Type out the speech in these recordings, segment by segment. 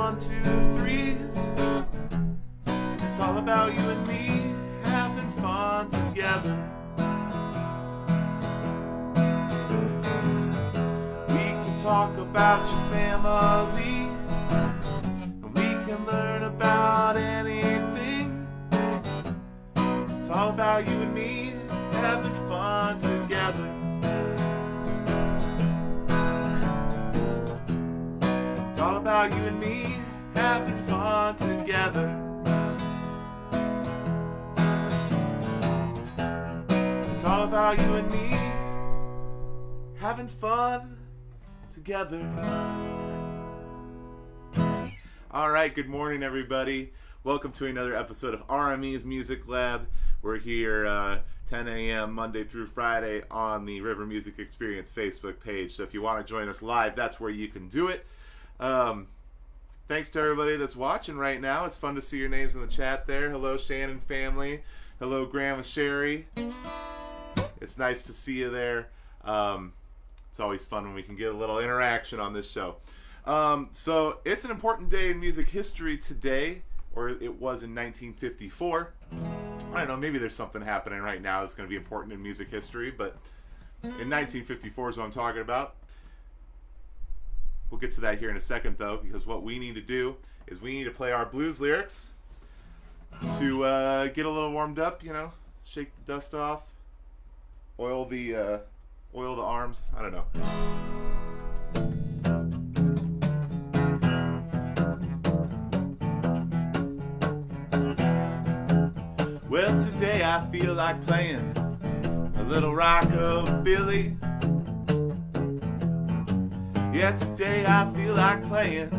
1, 2, 3s. It's all about you and me having fun together. We can talk about your family, and we can learn about anything. It's all about you and me having fun together. It's all about you and me having fun together. It's all about you and me having fun together. All right, good morning, everybody. Welcome to another episode of RME's Music Lab. We're here 10 a.m. Monday through Friday on the River Music Experience Facebook page. So if you want to join us live, that's where you can do it. Thanks to everybody that's watching right now. It's fun to see your names in the chat there. Hello, Shannon family. Hello, Grandma Sherry. It's nice to see you there. It's always fun when we can get a little interaction on this show. So it's an important day in music history today, or it was in 1954. I don't know, maybe there's something happening right now that's going to be important in music history, but in 1954 is what I'm talking about. We'll get to that here in a second, though, because what we need to do is we need to play our blues lyrics to get a little warmed up, you know, shake the dust off, oil the arms. I don't know. Well, today I feel like playing a little rockabilly. Yeah, today I feel like playing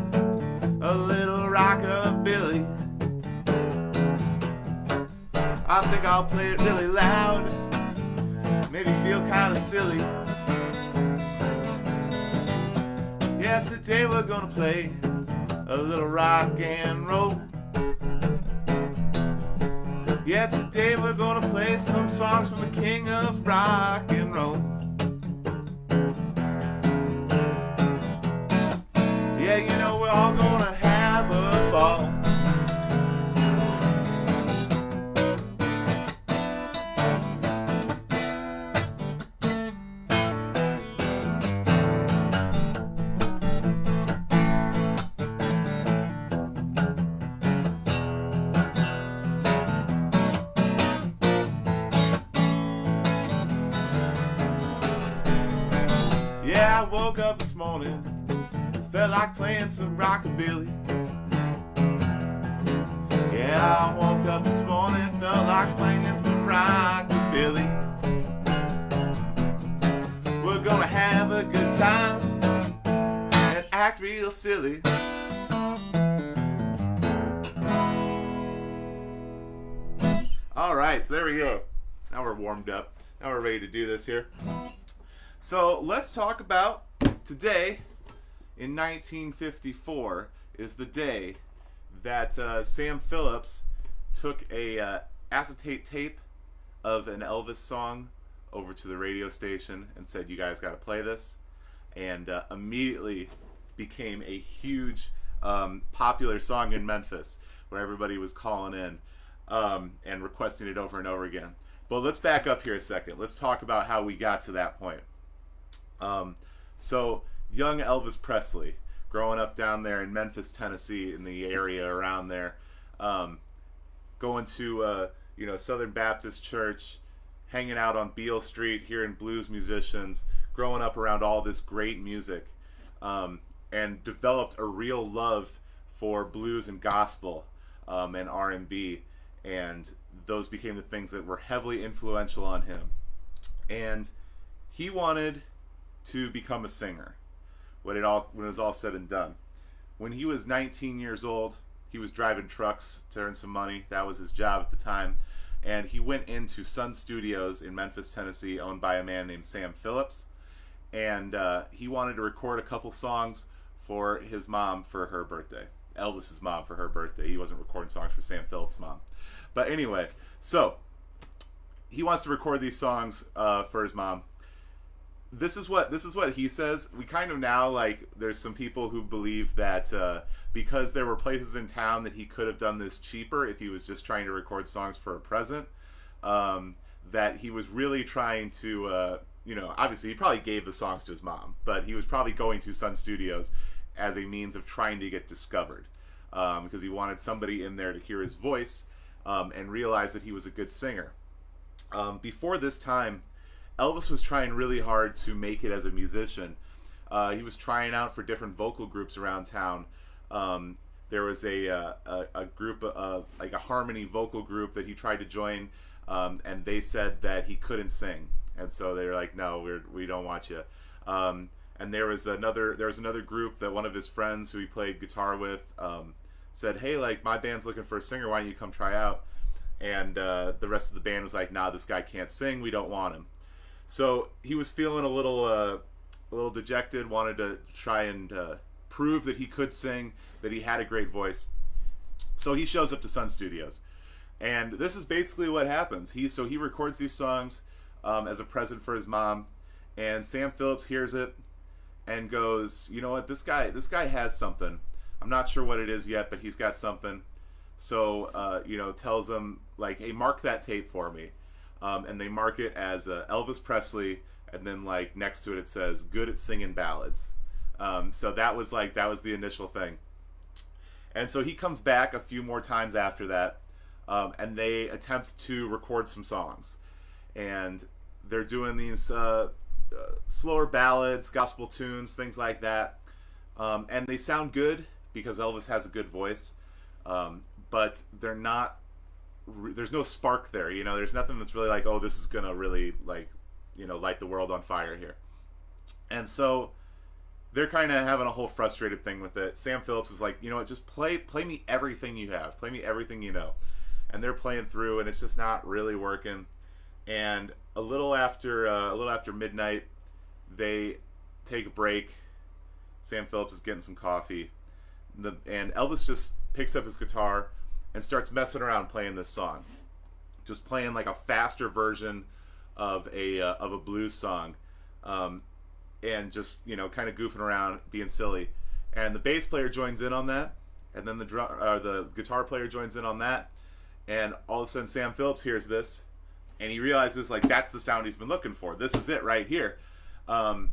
a little rockabilly. I think I'll play it really loud, maybe feel kind of silly. Yeah, today we're gonna play a little rock and roll. Yeah, today we're gonna play some songs from the king of rock and roll. Yeah, you know we're all gonna have a ball. Yeah, I woke up this morning, felt like playing some rockabilly. Yeah, I woke up this morning, felt like playing some rockabilly. We're gonna have a good time and act real silly. Alright, so there we go. Now we're warmed up. Now we're ready to do this here. So let's talk about today. In 1954 is the day that Sam Phillips took a acetate tape of an Elvis song over to the radio station and said, "You guys got to play this," and immediately became a huge popular song in Memphis, where everybody was calling in and requesting it over and over again. But let's back up here a second. Let's talk about how we got to that point. So young Elvis Presley, growing up down there in Memphis, Tennessee, in the area around there, going to Southern Baptist Church, hanging out on Beale Street, hearing blues musicians, growing up around all this great music, and developed a real love for blues and gospel and R&B, and those became the things that were heavily influential on him. And he wanted to become a singer when it was all said and done. When he was 19 years old, he was driving trucks to earn some money. That was his job at the time. And he went into Sun Studios in Memphis, Tennessee, owned by a man named Sam Phillips. And he wanted to record a couple songs for his mom for her birthday. Elvis's mom for her birthday. He wasn't recording songs for Sam Phillips' mom. But anyway, so he wants to record these songs for his mom. this is what he says. We kind of now, like, there's some people who believe that because there were places in town that he could have done this cheaper if he was just trying to record songs for a present. That he was really trying to, obviously he probably gave the songs to his mom, but he was probably going to Sun Studios as a means of trying to get discovered, because he wanted somebody in there to hear his voice and realize that he was a good singer. Before this time, Elvis was trying really hard to make it as a musician. He was trying out for different vocal groups around town. There was a group, like a harmony vocal group that he tried to join, and they said that he couldn't sing, and so they were like, "No, we don't want you." And there was another group that one of his friends who he played guitar with said, "Hey, like, my band's looking for a singer. Why don't you come try out?" And the rest of the band was like, "Nah, this guy can't sing. We don't want him." So he was feeling a little dejected. Wanted to try and prove that he could sing, that he had a great voice. So he shows up to Sun Studios, and this is basically what happens. He records these songs as a present for his mom, and Sam Phillips hears it and goes, "You know what? This guy has something. I'm not sure what it is yet, but he's got something." So tells them, like, "Hey, mark that tape for me," and they mark it as Elvis Presley, and then, like, next to it says "good at singing ballads." So that was the initial thing. And so he comes back a few more times after that, and they attempt to record some songs. And they're doing these slower ballads, gospel tunes, things like that. And they sound good because Elvis has a good voice. But they're not, there's no spark there. There's nothing that's really like, oh, this is going to really, like, light the world on fire here. And so they're kind of having a whole frustrated thing with it. Sam Phillips is like, "You know what, just play me everything you have. Play me everything you know." And they're playing through, and it's just not really working. And a little after midnight, they take a break. Sam Phillips is getting some coffee. And Elvis just picks up his guitar and starts messing around playing this song. Just playing like a faster version of a blues song. And just, kind of goofing around, being silly. And the bass player joins in on that, and then the guitar player joins in on that, and all of a sudden Sam Phillips hears this, and he realizes, like, that's the sound he's been looking for. This is it right here. And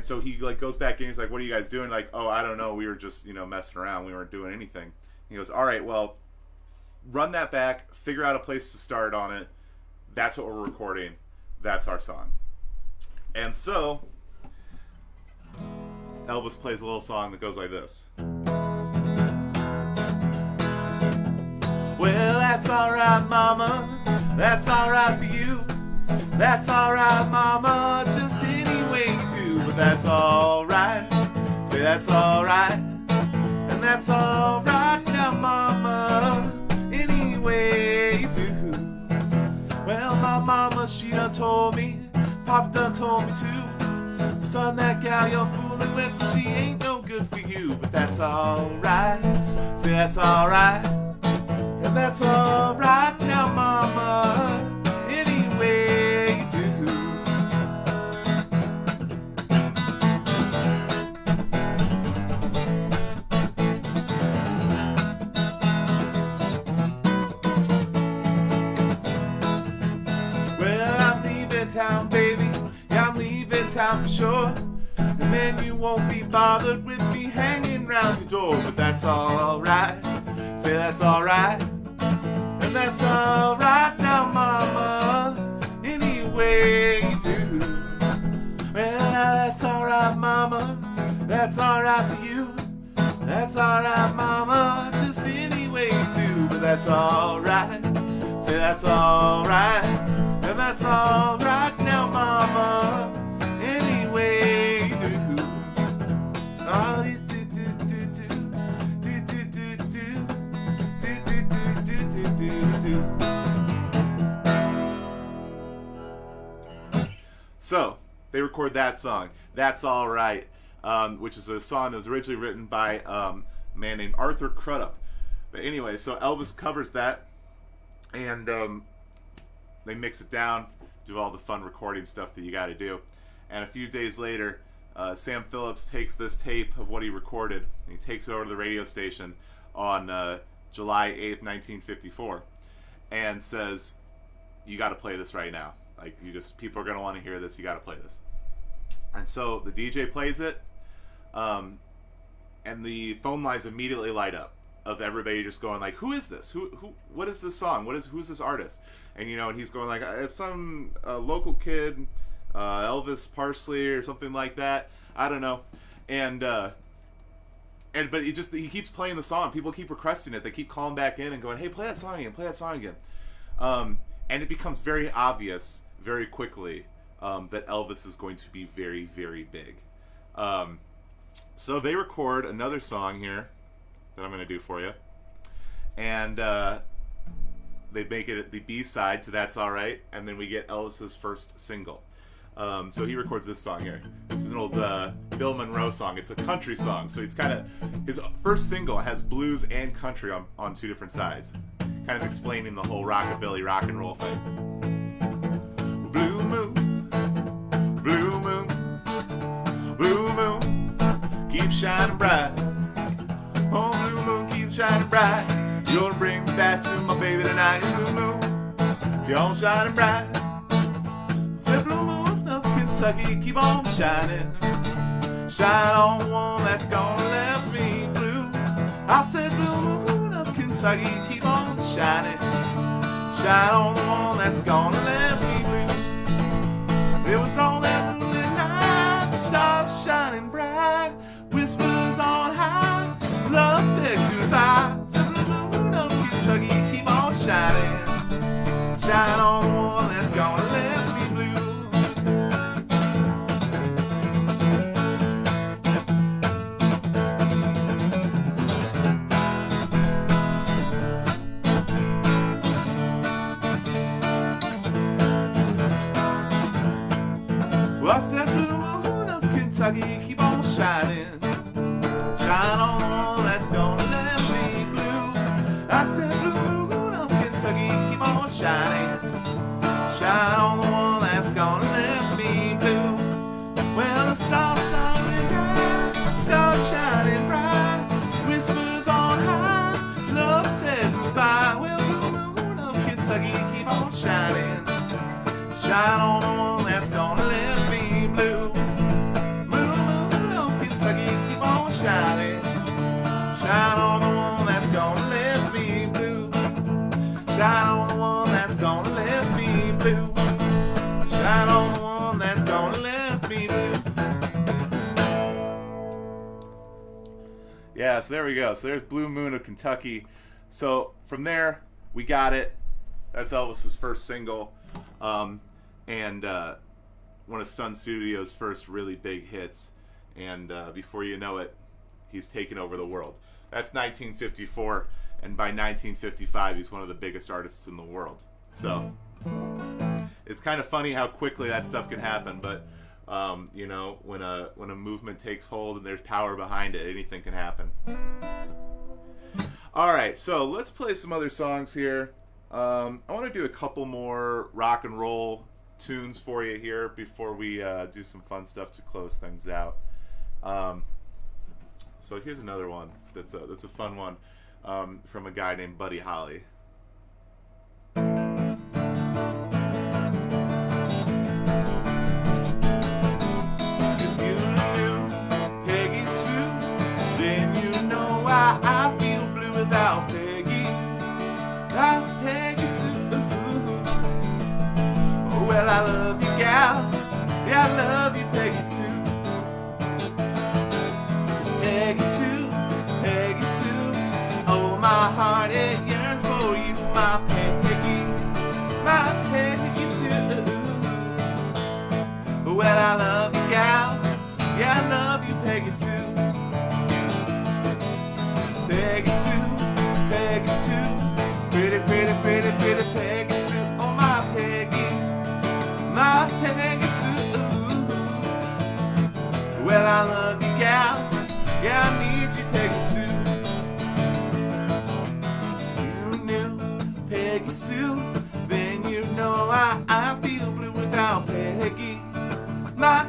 so he, like, goes back in, he's like, "What are you guys doing?" Like, "Oh, I don't know, we were just, messing around, we weren't doing anything." He goes, "All right, well, run that back, figure out a place to start on it. That's what we're recording. That's our song." And so Elvis plays a little song that goes like this. "Well, that's alright, mama. That's alright for you. That's alright, mama. Just any way you do. But that's alright. Say that's alright. And that's alright now, mama. Any way you do. Well, my mama, she done told me. Papa done told me too. Son, that gal you're fooling with, she ain't no good for you. But that's alright. Say that's alright. And that's alright now, mama. Any way you do. Well, I'm leaving town, baby. Yeah, I'm leaving town for sure. And then you won't be bothered with me hanging round your door. But that's alright. Say that's alright. And that's alright now, mama. Any way you do. Well, that's alright, mama. That's alright for you. That's alright, mama. Just any way you do. But that's alright. Say that's alright. And that's alright now, mama. Any way you do. Oh, So they record that song, "That's Alright," which is a song that was originally written by a man named Arthur Crudup. But anyway, so Elvis covers that, and they mix it down, do all the fun recording stuff that you got to do, And a few days later, Sam Phillips takes this tape of what he recorded, and he takes it over to the radio station on July 8th, 1954, and says, "You got to play this right now. Like, people are going to want to hear this. You got to play this." And so the DJ plays it, and the phone lines immediately light up of everybody just going like, "Who is this? What is this song? Who's this artist?" And and he's going like, "It's some local kid, Elvis Parsley or something like that. I don't know." But he keeps playing the song. People keep requesting it. They keep calling back in and going, "Hey, play that song again. Play that song again." And it becomes very obvious very quickly that Elvis is going to be very, very big. So they record another song here that I'm going to do for you. And they make it the B-side to That's Alright. And then we get Elvis's first single. So he records this song here. This is an old Bill Monroe song. It's a country song. So it's kind of... His first single has blues and country on two different sides. Kind of explaining the whole rockabilly, rock and roll thing. Blue moon, blue moon, blue moon, keep shining bright. Oh, blue moon, keep shining bright. You're gonna bring me back to my baby tonight. Blue moon, you're shining bright. Say, blue moon of Kentucky, keep on shining. Shine on the one that's gonna left me blue. I said, blue moon of Kentucky, keep on shining. Shine on the one that's gonna left me blue. It was on that moonlit night, stars shining bright, whispers on high, love said goodbye. Said, blue moon of Kentucky, keep on shining. Shine on the one that's gonna left me blue. Well, I said, blue moon of Kentucky, keep on shining. Shine on the one that's gonna left me blue. I said, blue moon of Kentucky, keep on shining. Shine on the one that's gonna left me blue. Well, the stars shining bright, stars shining bright, whispers on high, love said goodbye. Well, blue moon of Kentucky, keep on shining. Shine on the one that's gonna left me blue. Blue moon of Kentucky, keep on shining. Shine on the one that's gonna left me blue. Shine on the one that's gonna left me blue. Shine on the one that's gonna left me blue. Yeah, so there we go. So there's Blue Moon of Kentucky. So from there, we got it. That's Elvis's first single. And one of Stun Studio's first really big hits. And before you know it, he's taken over the world. That's 1954, and by 1955, he's one of the biggest artists in the world. So it's kind of funny how quickly that stuff can happen, but when a movement takes hold and there's power behind it, anything can happen. All right, so let's play some other songs here. I want to do a couple more rock and roll tunes for you here before we do some fun stuff to close things out. So here's another one that's a fun one from a guy named Buddy Holly. If you knew Peggy Sue, then you know why I feel blue without Peggy. Without Peggy Sue. Oh, well, I love you, gal. Yeah, I love you, Peggy Sue. Peggy Sue, Peggy Sue, oh, my heart, it yearns for you, my Peggy Sue. Well, I love you, gal, yeah, I love you, Peggy Sue. Peggy Sue, Peggy Sue, pretty, pretty, pretty, pretty Peggy Sue, oh, my Peggy Sue. Well, I love you, gal. Yeah, I need you, Peggy Sue. You knew Peggy Sue, then you know I feel blue without Peggy. My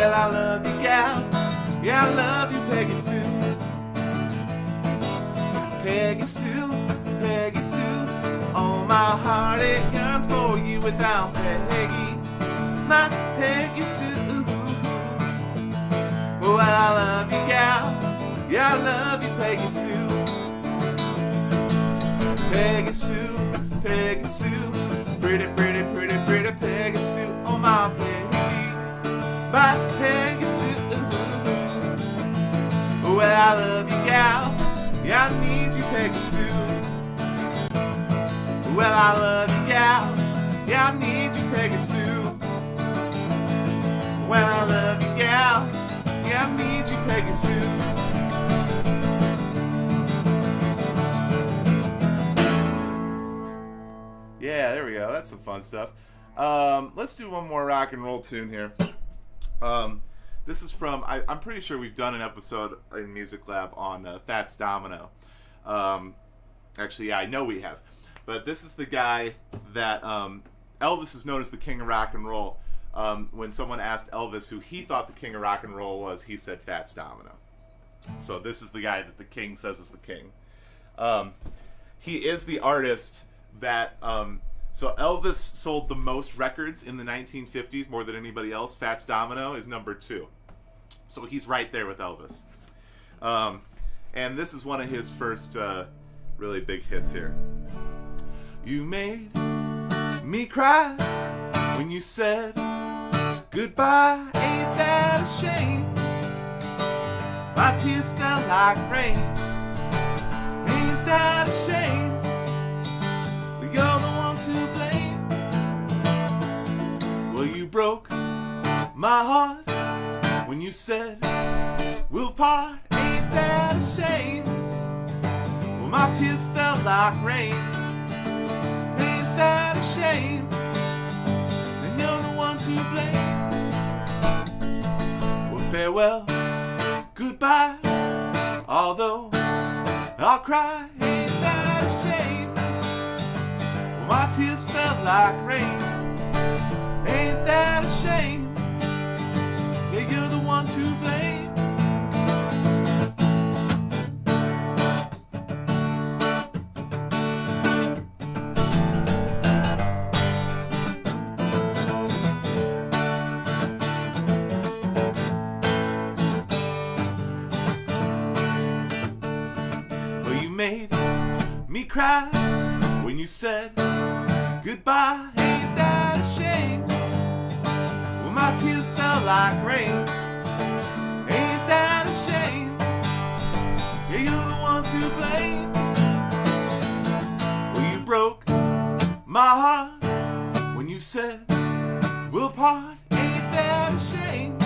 Well, I love you, gal. Yeah, I love you, Peggy Sue. Peggy Sue, Peggy Sue. Oh, my heart, it yearns for you without Peggy. My Peggy Sue. Well, I love you, gal. Yeah, I love you, Peggy Sue. Peggy Sue, Peggy Sue. Pretty, pretty, pretty, pretty Peggy Sue. Oh, my Peggy. My Peggy Sue. Well, I love you, gal. Yeah, I need you, Peggy Sue. Well, I love you, gal. Yeah, I need you, Peggy Sue. Well, I love you, gal. Yeah, I need you, Peggy Sue. Yeah, there we go. That's some fun stuff. Let's do one more rock and roll tune here. This is from, I'm pretty sure we've done an episode in Music Lab on Fats Domino. Actually, yeah, I know we have. But this is the guy that Elvis is known as the king of rock and roll. When someone asked Elvis who he thought the king of rock and roll was, he said Fats Domino. So this is the guy that the king says is the king. He is the artist that... So Elvis sold the most records in the 1950s, more than anybody else. Fats Domino is number 2. So he's right there with Elvis. And this is one of his first really big hits here. You made me cry when you said goodbye. Ain't that a shame? My tears fell like rain. Ain't that a shame? You're the one to blame. Well, you broke my heart when you said we'll part. Ain't that a shame? Well, my tears fell like rain. Ain't that a shame? And you're the one to blame. Well, farewell, goodbye. Although I'll cry. Ain't that a shame? Well, my tears fell like rain. Ain't that a shame? Yeah, you're the one to blame. Well, you made me cry when you said goodbye. Ain't that a shame? Well, my tears fell like rain. Ain't that a shame? Yeah, you're the one to blame. Well, you broke my heart when you said we'll part. Ain't that a shame?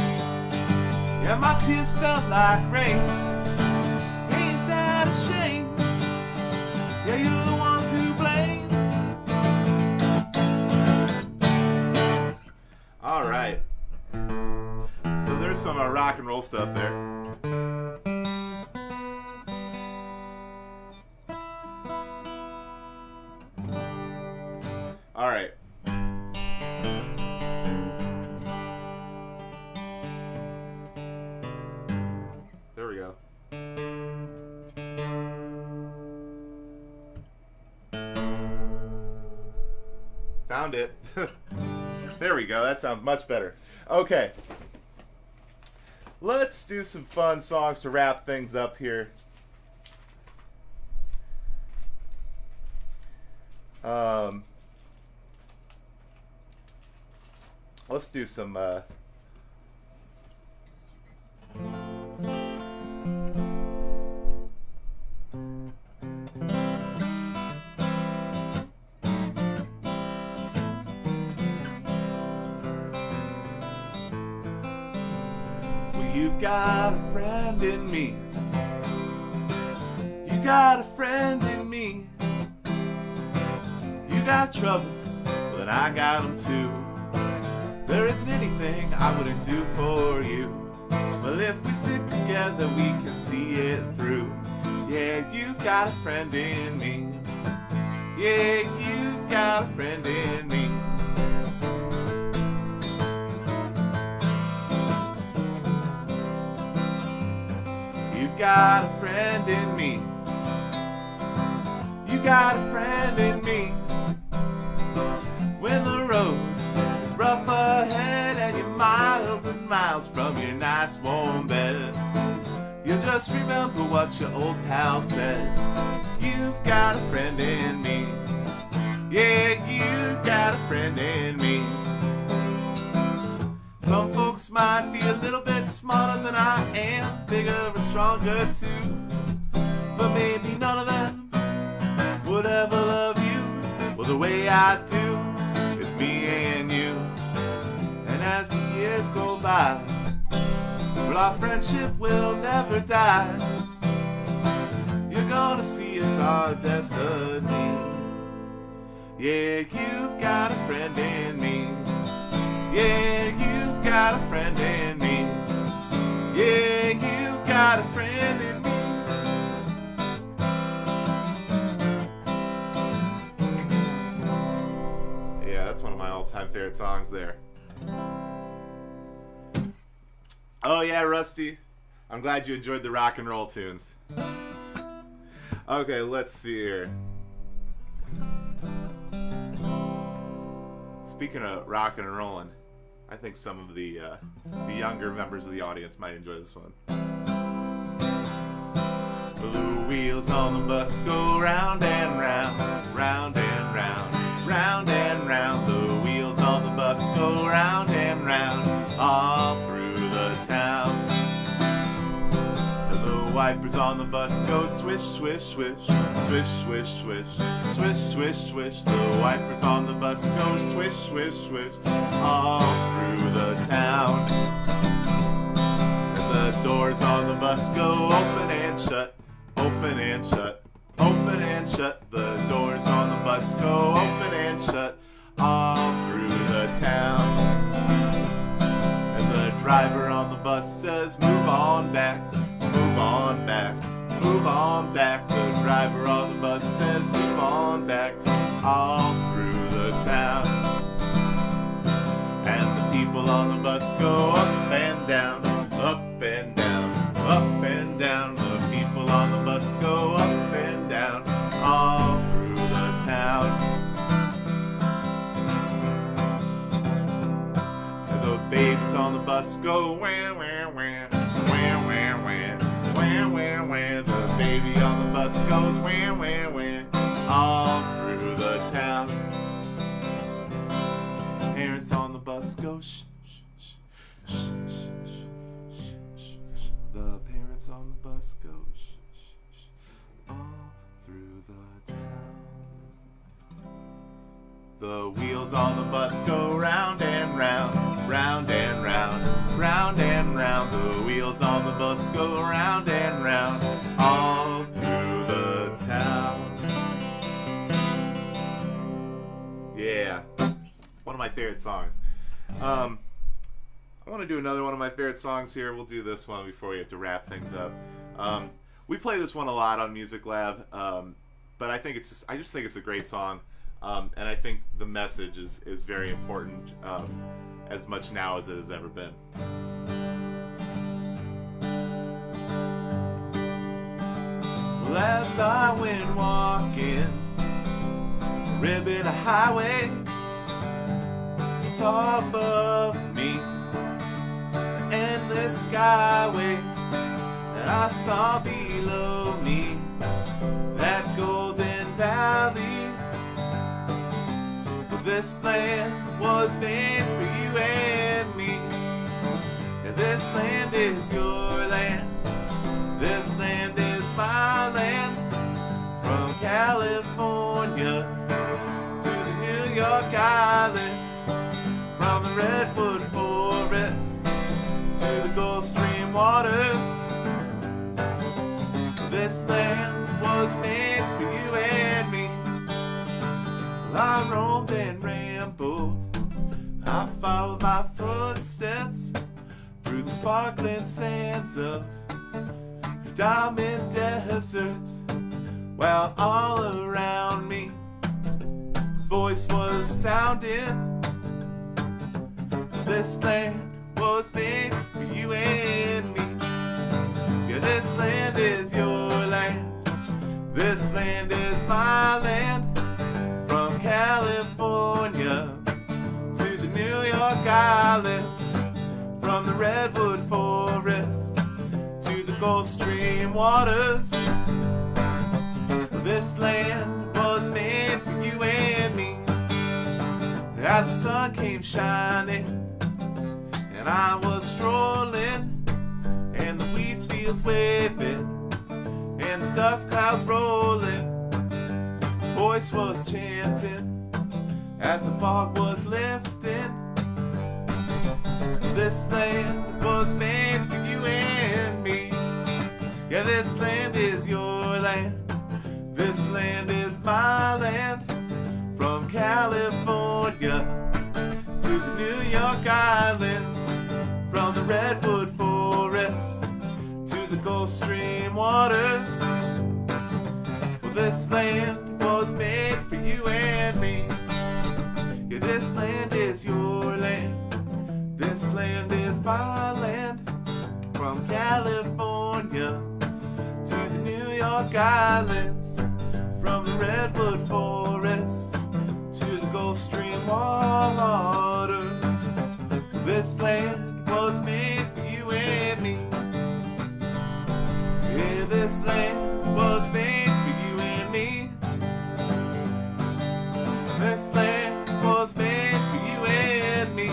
Yeah, my tears fell like rain. Ain't that a shame? Yeah, you're the one to blame. All right. So there's some rock and roll stuff there. All right. There we go. Found it. There we go. That sounds much better. Okay. Let's do some fun songs to wrap things up here. Let's do some You've got a friend in me. You got a friend in me. You got troubles, but I got them too. There isn't anything I wouldn't do for you. Well, if we stick together, we can see it through. Yeah, you've got a friend in me. Yeah, you've got a friend in me. got a friend in me. You got a friend in me. When the road is rough ahead and you're miles and miles from your nice warm bed, you'll just remember what your old pal said. You've got a friend in me. Yeah, you got a friend in me. Some folks might be a little bit smarter than I am, bigger and stronger too, but maybe none of them would ever love you well the way I do. It's me and you. And as the years go by, well, our friendship will never die. You're gonna see it's our destiny. Yeah, you've got a friend in me. Yeah, you've got a friend in me. Yeah, you've got a friend in me. Yeah, that's one of my all-time favorite songs there. Oh yeah, Rusty. I'm glad you enjoyed the rock and roll tunes. Okay, let's see here. Speaking of rockin' and rollin', I think some of the younger members of the audience might enjoy this one. The wheels on the bus go round and round, round and round, round and round. The wheels on the bus go round and round, all through the town. And the wipers on the bus go swish, swish, swish, swish, swish, swish, swish, swish, swish. The wipers on the bus go swish, swish, swish, all through the town. And the doors on the bus go open and shut, open and shut, open and shut. The doors on the bus go open and shut, all through the town. And the driver on the bus says, move on back, move on back, move on back. The driver on the bus says, move on back, all through the town. And the people on the bus go up and down, up and down, up and down. The people on the bus go up and down, all through the town. And the babies on the bus go wah, wah, wah, wah, wah, wah, wah, wah, wah. The baby on the bus goes wah, wah, wah, all through the town. Parents on the bus go shh, shh, shh, shh, shh, shh, shh, shh. The parents on the bus go shh, shh, shh, all through the town. The wheels on the bus go round and round, round and round, round and round. The wheels on the bus go round and round, all through the town. Yeah, one of my favorite songs. I want to do another one of my favorite songs here. We'll do this one before we have to wrap things up. We play this one a lot on Music Lab, but I just think it's a great song, and I think the message is very important, as much now as it has ever been. Well, as I went walking, ribbon a highway, saw above me an endless skyway, and I saw below me that golden valley. This land was made for you and me. Yeah, this land is your land. This land is my land. From California to the New York Islands, from the Redwood Forest to the Gulf Stream waters. This land was made for you and me. Well, I roamed and rambled, I followed my footsteps through the sparkling sands of your diamond deserts. While all around me, a voice was sounding. This land was made for you and me. Yeah, this land is your land. This land is my land. From California to the New York Islands, from the Redwood Forest to the Gulf Stream waters. This land was made for you and me. As the sun came shining and I was strolling, and the wheat fields waving and the dust clouds rolling, voice was chanting as the fog was lifting. This land was made for you and me. Yeah, this land is your land. This land is my land. From California to the New York Islands, from the Redwood Forest to the Gulf Stream waters. Well, this land was made for you and me. Yeah, this land is your land. This land is my land. From California to the New York Islands, from the Redwood Forest to the Gulf Stream waters. This land was made for you and me. Yeah, this land was made for you and me. This land was made for you and me.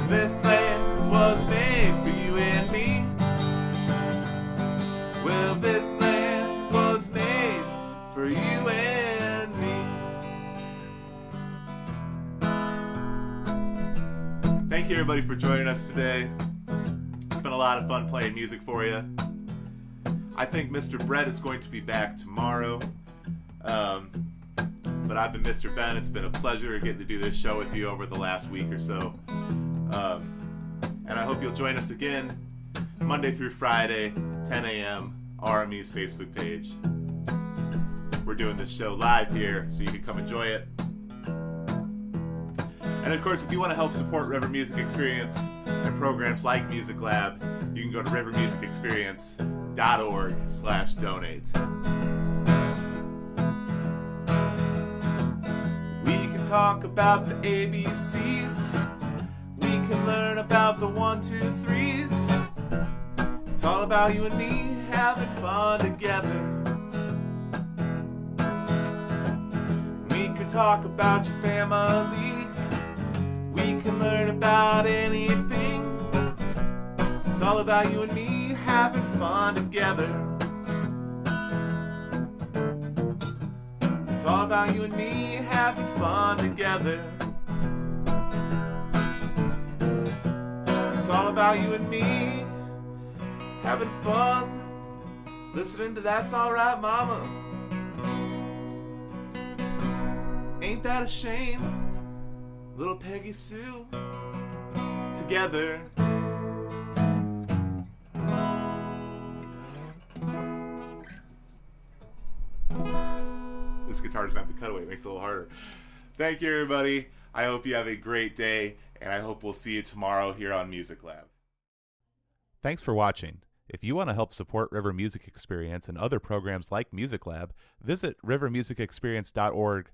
This land was made for you and me. Well, this land was made for you and me. Thank you, everybody, for joining us today. It's been a lot of fun playing music for you. I think Mr. Brett is going to be back tomorrow. But I've been Mr. Ben. It's been a pleasure getting to do this show with you over the last week or so. And I hope you'll join us again Monday through Friday, 10 a.m., RME's Facebook page. We're doing this show live here, so you can come enjoy it. And of course, if you want to help support River Music Experience and programs like Music Lab, you can go to rivermusicexperience.org/donate. We can talk about the ABCs. We can learn about the 1, 2, 3s. It's all about you and me having fun together. We can talk about your family. We can learn about anything. It's all about you and me having fun together. It's all about you and me having fun together. It's all about you and me having fun, listening to That's Alright Mama. Ain't that a shame? Little Peggy Sue, together. This guitar's not the cutaway, it makes it a little harder. Thank you, everybody. I hope you have a great day, and I hope we'll see you tomorrow here on Music Lab. Thanks for watching. If you want to help support River Music Experience and other programs like Music Lab, visit rivermusicexperience.org